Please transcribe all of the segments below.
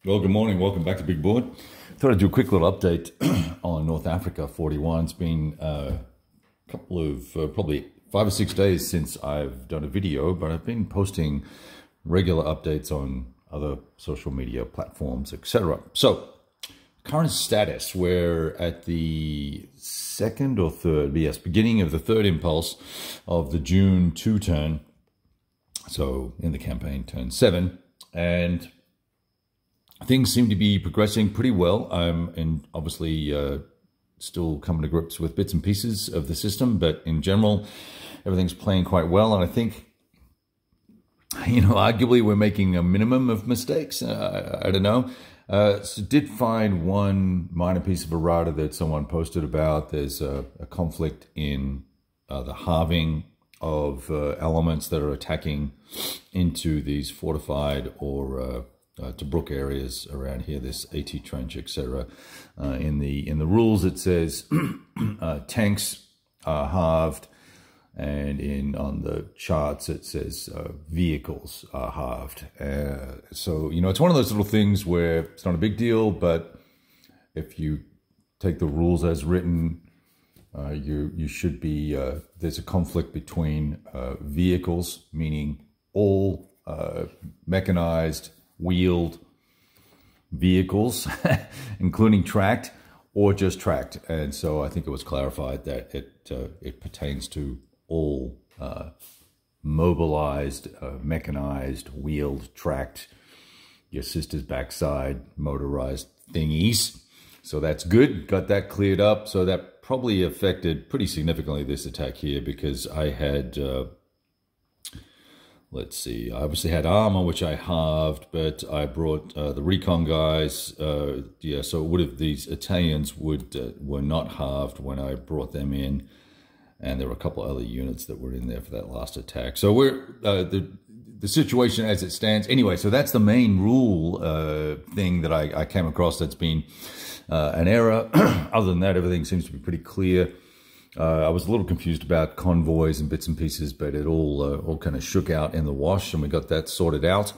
Well, good morning. Welcome back to Big Board. Thought I'd do a quick little update on North Africa 41. It's been a couple of probably 5 or 6 days since I've done a video, but I've been posting regular updates on other social media platforms, etc. So, current status, we're at the second or third, yes, beginning of the third impulse of the June 2 turn. So, in the campaign, turn 7. And things seem to be progressing pretty well. And obviously still coming to grips with bits and pieces of the system, but in general, everything's playing quite well. And I think, arguably we're making a minimum of mistakes. I don't know. So did find one minor piece of errata that someone posted about. There's a conflict in the halving of elements that are attacking into these fortified or Tobruk areas around here, this AT trench, etc. In the rules it says tanks are halved, and on the charts it says vehicles are halved. So it's one of those little things where it's not a big deal, but if you take the rules as written, you should be there's a conflict between vehicles, meaning all mechanized wheeled vehicles, including tracked or just tracked. And so I think it was clarified that it pertains to all mobilized, mechanized, wheeled, tracked, your sister's backside, motorized thingies. So that's good. Got that cleared up. So that probably affected pretty significantly this attack here, because I had let's see, I obviously had armor, which I halved, but I brought the recon guys. Yeah, so it would have, these Italians were not halved when I brought them in, and there were a couple other units that were in there for that last attack. So we're the situation as it stands. Anyway, so that's the main rule thing that I came across that's been an error. Other than that, everything seems to be pretty clear. I was a little confused about convoys and bits and pieces, but it all kind of shook out in the wash, and we got that sorted out.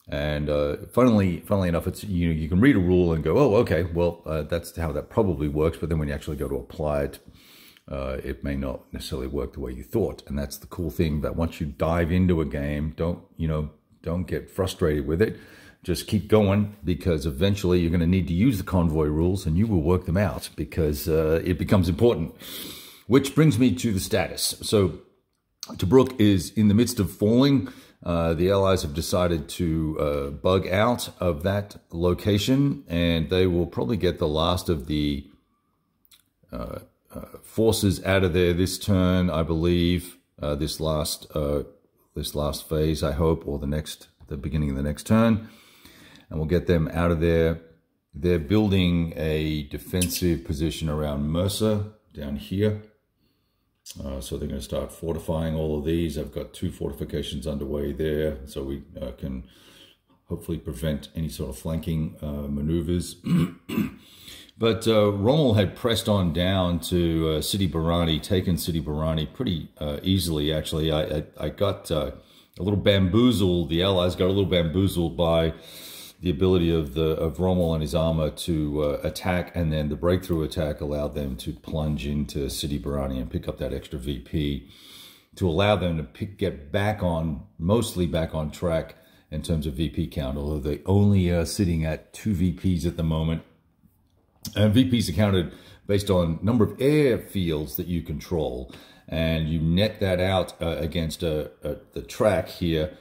And funnily enough, it's you can read a rule and go, oh, okay, well, that's how that probably works. But then when you actually go to apply it, it may not necessarily work the way you thought. And that's the cool thing, that once you dive into a game, don't get frustrated with it. Just keep going, because eventually you're going to need to use the convoy rules, and you will work them out, because it becomes important. Which brings me to the status. So Tobruk is in the midst of falling. The Allies have decided to bug out of that location, and they will probably get the last of the forces out of there this turn, I believe. This last phase, I hope, or the beginning of the next turn, and we'll get them out of there. They're building a defensive position around Mersa down here. So they're going to start fortifying all of these. I've got 2 fortifications underway there, so we can hopefully prevent any sort of flanking maneuvers. But Rommel had pressed on down to Sidi Barrani, taken Sidi Barrani pretty easily, actually. I got a little bamboozled. The Allies got a little bamboozled by the ability of Rommel and his armor to attack, and then the breakthrough attack allowed them to plunge into Sidi Barrani and pick up that extra VP to allow them to get mostly back on track in terms of VP count, although they only are sitting at 2 VPs at the moment. And VPs are counted based on number of airfields that you control, and you net that out against the track here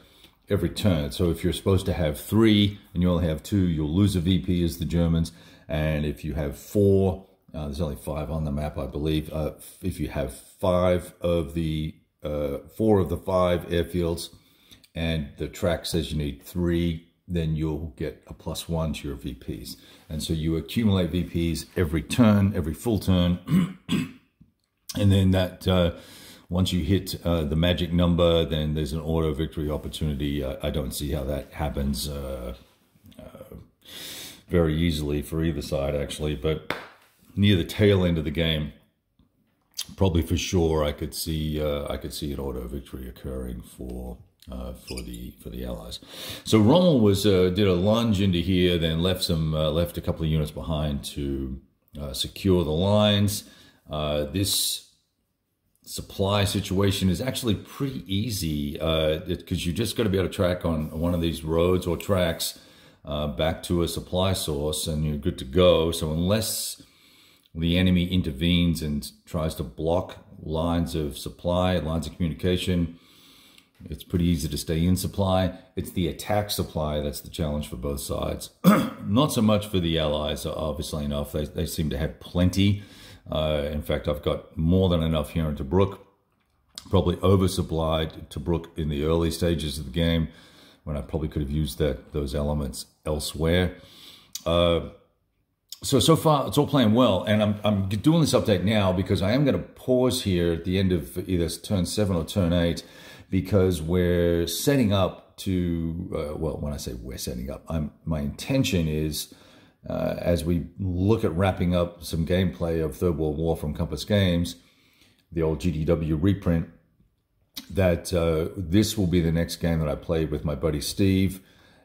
every turn. So if you're supposed to have 3 and you only have 2, you'll lose a VP as the Germans. And if you have 4, there's only 5 on the map, I believe. If you have 5 of the 4 of the 5 airfields, and the track says you need 3, then you'll get a +1 to your VPs. And so you accumulate VPs every turn, every full turn. And then that once you hit the magic number, then there's an auto victory opportunity. I don't see how that happens very easily for either side, actually. But near the tail end of the game, probably for sure, I could see an auto victory occurring for for the Allies. So Rommel was did a lunge into here, then left a couple of units behind to secure the lines. This supply situation is actually pretty easy because you just got to be able to track on one of these roads or tracks back to a supply source, and you're good to go. So unless the enemy intervenes and tries to block lines of supply, lines of communication, it's pretty easy to stay in supply. It's the attack supply that's the challenge for both sides. Not so much for the Allies, obviously enough. They seem to have plenty. In fact, I've got more than enough here in Tobruk. Probably oversupplied Tobruk in the early stages of the game, when I probably could have used those elements elsewhere. So far, it's all playing well. And I'm doing this update now because I am going to pause here at the end of either turn 7 or turn 8, because we're setting up to, well, when I say we're setting up, my intention is, as we look at wrapping up some gameplay of Third World War from Compass Games, the old GDW reprint, that this will be the next game that I play with my buddy Steve.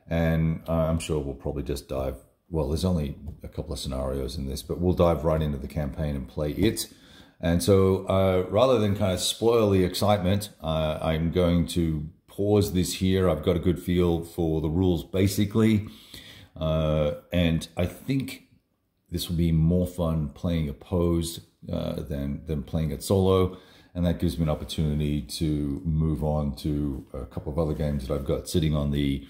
And I'm sure we'll probably just dive, well, there's only a couple of scenarios in this, but we'll dive right into the campaign and play it. And so rather than kind of spoil the excitement, I'm going to pause this here. I've got a good feel for the rules basically. And I think this will be more fun playing opposed than playing it solo. And that gives me an opportunity to move on to a couple of other games that I've got sitting on the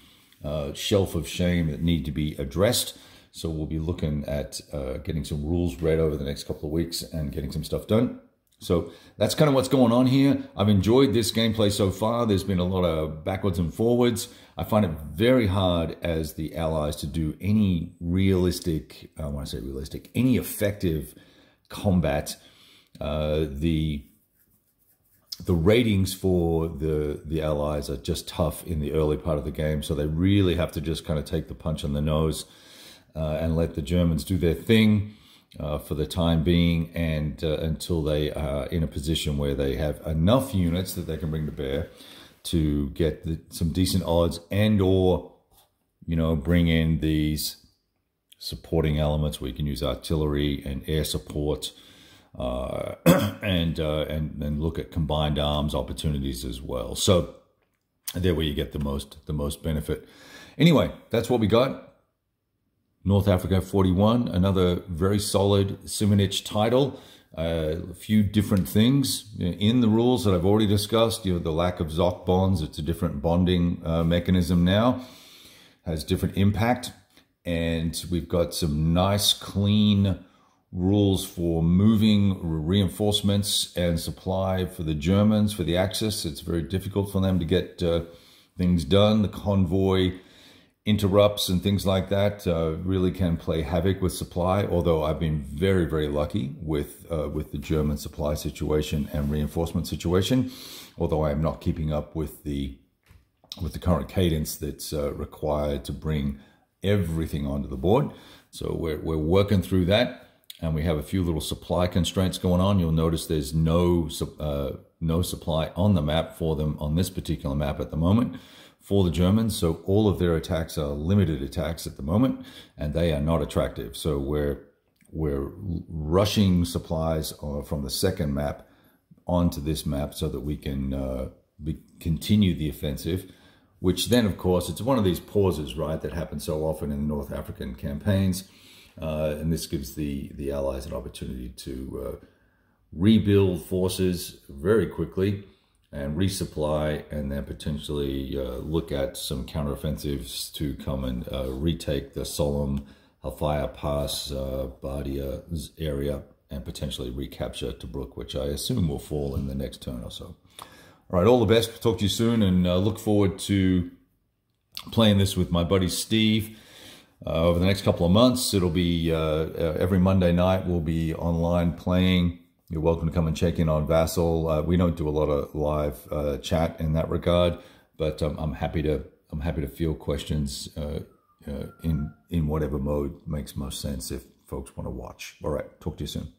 shelf of shame that need to be addressed. So we'll be looking at getting some rules read over the next couple of weeks and getting some stuff done. So that's kind of what's going on here. I've enjoyed this gameplay so far. There's been a lot of backwards and forwards. I find it very hard as the Allies to do any realistic, when I say realistic, any effective combat. The ratings for the Allies are just tough in the early part of the game, so they really have to just kind of take the punch on the nose and let the Germans do their thing for the time being, and until they are in a position where they have enough units that they can bring to bear to get some decent odds, and or, you know, bring in these supporting elements where you can use artillery and air support, and look at combined arms opportunities as well. So there where you get the most benefit. Anyway, that's what we got. North Africa 41, another very solid Simonich title. A few different things in the rules that I've already discussed. You know, the lack of ZOC bonds, it's a different bonding mechanism now, has different impact. And we've got some nice, clean rules for moving reinforcements and supply for the Germans, for the Axis. It's very difficult for them to get things done. The convoy interrupts and things like that really can play havoc with supply, although I've been very, very lucky with the German supply situation and reinforcement situation, although I am not keeping up with the current cadence that's required to bring everything onto the board. So we're working through that, and we have a few little supply constraints going on. You'll notice there's no supply on the map for them on this particular map at the moment for the Germans. So all of their attacks are limited attacks at the moment, and they are not attractive. So we're rushing supplies from the second map onto this map so that we can continue the offensive, which then, of course, it's one of these pauses, right, that happen so often in the North African campaigns. And this gives the Allies an opportunity to rebuild forces very quickly and resupply, and then potentially look at some counteroffensives to come and retake the Sollum, Halfaya Pass, Bardia area, and potentially recapture Tobruk, which I assume will fall in the next turn or so. All right, all the best. Talk to you soon, and look forward to playing this with my buddy Steve over the next couple of months. It'll be every Monday night we'll be online playing. You're welcome to come and check in on Vassal. We don't do a lot of live chat in that regard, but I'm happy to field questions in whatever mode makes most sense if folks want to watch. All right, talk to you soon.